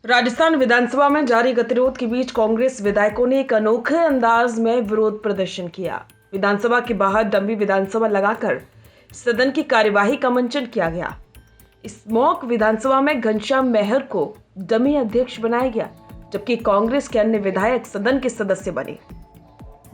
राजस्थान विधानसभा में जारी गतिरोध के बीच कांग्रेस विधायकों ने एक अनोखे अंदाज में विरोध प्रदर्शन किया। विधानसभा के बाहर डमी विधानसभा लगाकर सदन की कार्यवाही का मंचन किया गया। इस मॉक विधानसभा में घनश्याम मेहर को डमी अध्यक्ष बनाया गया, जबकि कांग्रेस के अन्य विधायक सदन के सदस्य बने।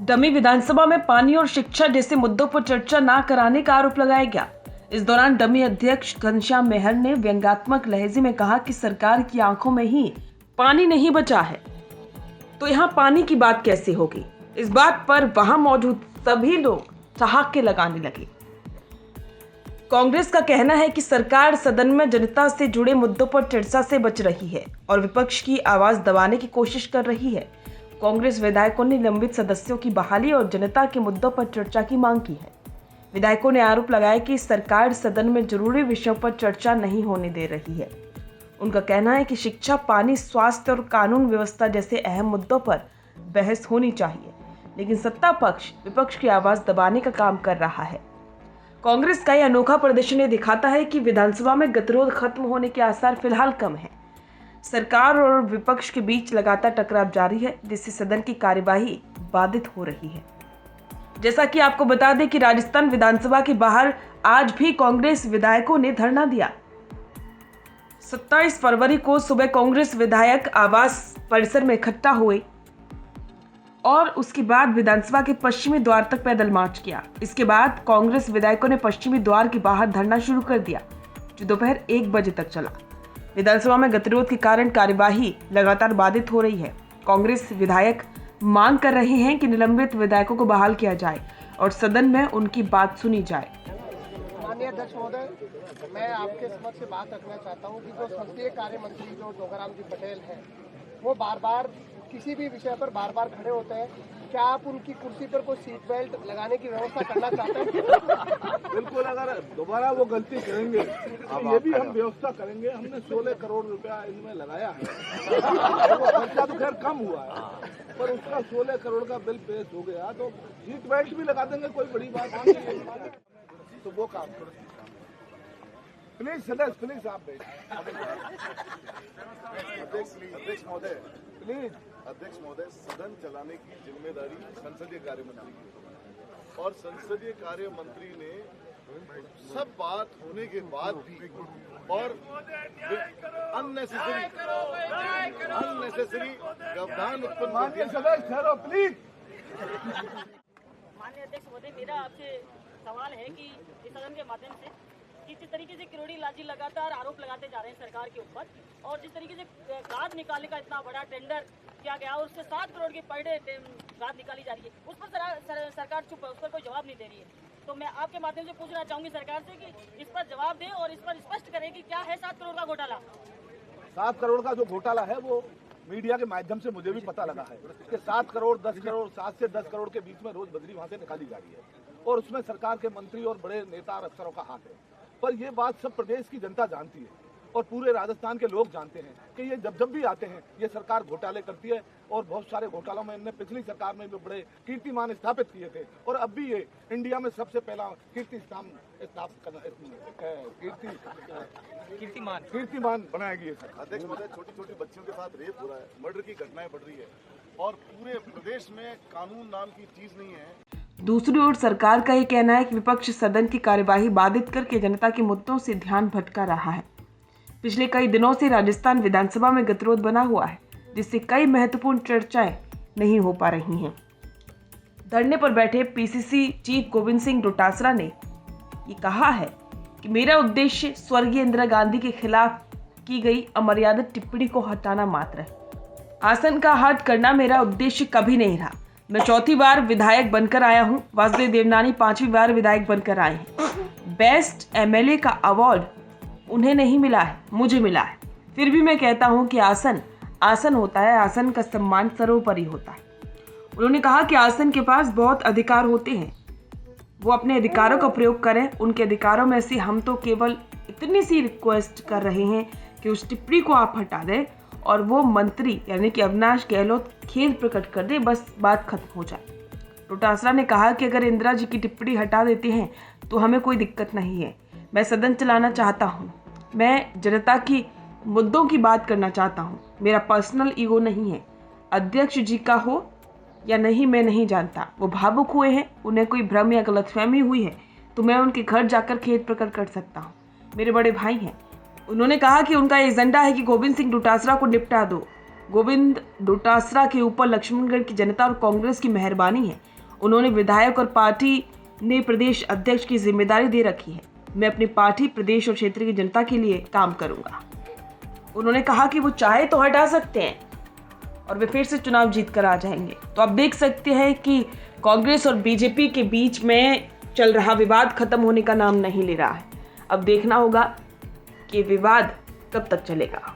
डमी विधानसभा में पानी और शिक्षा जैसे मुद्दों पर चर्चा न कराने का आरोप लगाया गया। इस दौरान डमी अध्यक्ष घनश्याम मेहर ने व्यंग्यात्मक लहजे में कहा कि सरकार की आंखों में ही पानी नहीं बचा है, तो यहाँ पानी की बात कैसे होगी। इस बात पर वहां मौजूद सभी लोग ठहाके लगाने लगे। कांग्रेस का कहना है कि सरकार सदन में जनता से जुड़े मुद्दों पर चर्चा से बच रही है और विपक्ष की आवाज दबाने की कोशिश कर रही है। कांग्रेस विधायकों ने निलंबित सदस्यों की बहाली और जनता के मुद्दों पर चर्चा की मांग की है। विधायकों ने आरोप लगाया कि सरकार सदन में जरूरी विषयों पर चर्चा नहीं होने दे रही है। उनका कहना है कि शिक्षा, पानी, स्वास्थ्य और कानून व्यवस्था जैसे अहम मुद्दों पर बहस होनी चाहिए, लेकिन सत्ता पक्ष विपक्ष की आवाज दबाने का काम कर रहा है। कांग्रेस का यह अनोखा प्रदर्शन दिखाता है कि विधानसभा में गतिरोध खत्म होने के आसार फिलहाल कम है। सरकार और विपक्ष के बीच लगातार टकराव जारी है, जिससे सदन की कार्यवाही बाधित हो रही है। जैसा कि आपको बता दें कि राजस्थान विधानसभा के बाहर आज भी कांग्रेस विधायकों ने धरना दिया। 27 फरवरी को सुबह कांग्रेस विधायक आवास परिसर में इकट्ठा हुए और उसके बाद विधानसभा के पश्चिमी द्वार तक पैदल मार्च किया। इसके बाद कांग्रेस विधायकों ने पश्चिमी द्वार के बाहर धरना शुरू कर दिया, जो दोपहर 1 बजे तक चला। विधानसभा में गतिरोध के कारण कार्यवाही लगातार बाधित हो रही है। कांग्रेस विधायक मांग कर रहे हैं कि निलंबित विधायकों को बहाल किया जाए और सदन में उनकी बात सुनी जाए। माननीय अध्यक्ष महोदय, मैं आपके समक्ष बात रखना चाहता हूं कि जो संसदीय कार्य मंत्री जो जोगाराम जी पटेल हैं, वो बार बार किसी भी विषय पर बार बार खड़े होते हैं। क्या आप उनकी कुर्सी पर कोई सीट बेल्ट लगाने की व्यवस्था करना चाहते हैं? बिल्कुल, अगर दोबारा वो गलती करेंगे तो ये भी हम व्यवस्था करेंगे। हमने 16 करोड़ रुपया इनमें लगाया है। वो खर्चा तो खैर कम हुआ है, पर उसका 16 करोड़ का बिल पेश हो गया तो सीट बेल्ट भी लगा देंगे, कोई बड़ी बात नहीं है। तो वो काम करो। प्लीज सदस्य, प्लीज आप अध्यक्ष महोदय, प्लीज। अध्यक्ष महोदय, सदन चलाने की जिम्मेदारी संसदीय कार्य मंत्री की और संसदीय कार्य मंत्री ने सब बात होने के बाद भी और अननेसेसरी व्यवधान उत्पन्न माननीय सदस्य ठहरो प्लीज। माननीय अध्यक्ष महोदय, मेरा आपसे सवाल है कि इस सदन के माध्यम से कि जिस तरीके से किरोड़ी लाल लगातार आरोप लगाते जा रहे हैं सरकार के ऊपर, और जिस तरीके से खाद निकालने का इतना बड़ा टेंडर किया गया और उससे 7 करोड़ की पर डे खाद निकाली जा रही है, उस पर सरकार चुप है, उस पर कोई जवाब नहीं दे रही है। तो मैं आपके माध्यम से पूछना चाहूंगी सरकार से कि इस पर जवाब दें और इस पर स्पष्ट करें कि क्या है 7 करोड़ का घोटाला। 7 करोड़ का जो घोटाला है वो मीडिया के माध्यम से मुझे भी पता लगा है कि 7 करोड़ 10 करोड़ 7 से 10 करोड़ के बीच में रोज बजरी वहां से निकाली जा रही है और उसमें सरकार के मंत्री और बड़े नेता और अफसरों का हाथ है। पर ये बात सब प्रदेश की जनता जानती है और पूरे राजस्थान के लोग जानते हैं कि ये जब भी आते हैं ये सरकार घोटाले करती है और बहुत सारे घोटालों में इनने पिछली सरकार में भी बड़े कीर्तिमान स्थापित किए थे और अब भी ये इंडिया में सबसे पहला कीर्तिमान बनाएगी ये सरकार। अध्यक्ष महोदय, छोटी छोटी बच्चियों के साथ रेप हो रहा है, मर्डर की घटनाएं बढ़ रही है और पूरे प्रदेश में कानून नाम की चीज नहीं है। दूसरी ओर सरकार का यह कहना है कि विपक्ष सदन की कार्यवाही बाधित करके जनता के मुद्दों से ध्यान भटका रहा है। पिछले कई दिनों से राजस्थान विधानसभा में गतिरोध बना हुआ है, जिससे कई महत्वपूर्ण चर्चाएं नहीं हो पा रही हैं। धरने पर बैठे पीसीसी चीफ गोविंद सिंह डोटासरा ने ये कहा है कि मेरा उद्देश्य स्वर्गीय इंदिरा गांधी के खिलाफ की गई अमर्यादित टिप्पणी को हटाना मात्र है। आसन का हट करना मेरा उद्देश्य कभी नहीं रहा। मैं 4थी बार विधायक बनकर आया हूँ। वासुदेव देवनानी 5वीं बार विधायक बनकर आए हैं। बेस्ट एमएलए का अवार्ड उन्हें नहीं मिला है, मुझे मिला है। फिर भी मैं कहता हूँ कि आसन होता है, आसन का सम्मान सर्वोपरि होता है। उन्होंने कहा कि आसन के पास बहुत अधिकार होते हैं, वो अपने अधिकारों का प्रयोग करें। उनके अधिकारों में से हम तो केवल इतनी सी रिक्वेस्ट कर रहे हैं कि उस टिप्पणी को आप हटा दें और वो मंत्री यानी कि अविनाश गहलोत खेद प्रकट कर दे, बस बात खत्म हो जाए। डोटासरा ने कहा कि अगर इंदिरा जी की टिप्पणी हटा देते हैं तो हमें कोई दिक्कत नहीं है। मैं सदन चलाना चाहता हूँ। मैं जनता की मुद्दों की बात करना चाहता हूँ। मेरा पर्सनल ईगो नहीं है। अध्यक्ष जी का हो या नहीं मैं नहीं जानता। वो भावुक हुए हैं, उन्हें कोई भ्रम या गलतफहमी हुई है तो मैं उनके घर जाकर खेद प्रकट कर सकता हूँ। मेरे बड़े भाई हैं। उन्होंने कहा कि उनका एजेंडा है कि गोविंद सिंह डोटासरा को निपटा दो। गोविंद डोटासरा के ऊपर लक्ष्मणगढ़ की जनता और कांग्रेस की मेहरबानी है। उन्होंने विधायक और पार्टी ने प्रदेश अध्यक्ष की जिम्मेदारी दे रखी है। मैं अपनी पार्टी, प्रदेश और क्षेत्र की जनता के लिए काम करूंगा। उन्होंने कहा कि वो चाहे तो हटा सकते हैं और वे फिर से चुनाव जीत कर आ जाएंगे। तो आप देख सकते हैं कि कांग्रेस और बीजेपी के बीच में चल रहा विवाद खत्म होने का नाम नहीं ले रहा है। अब देखना होगा कि विवाद कब तक चलेगा।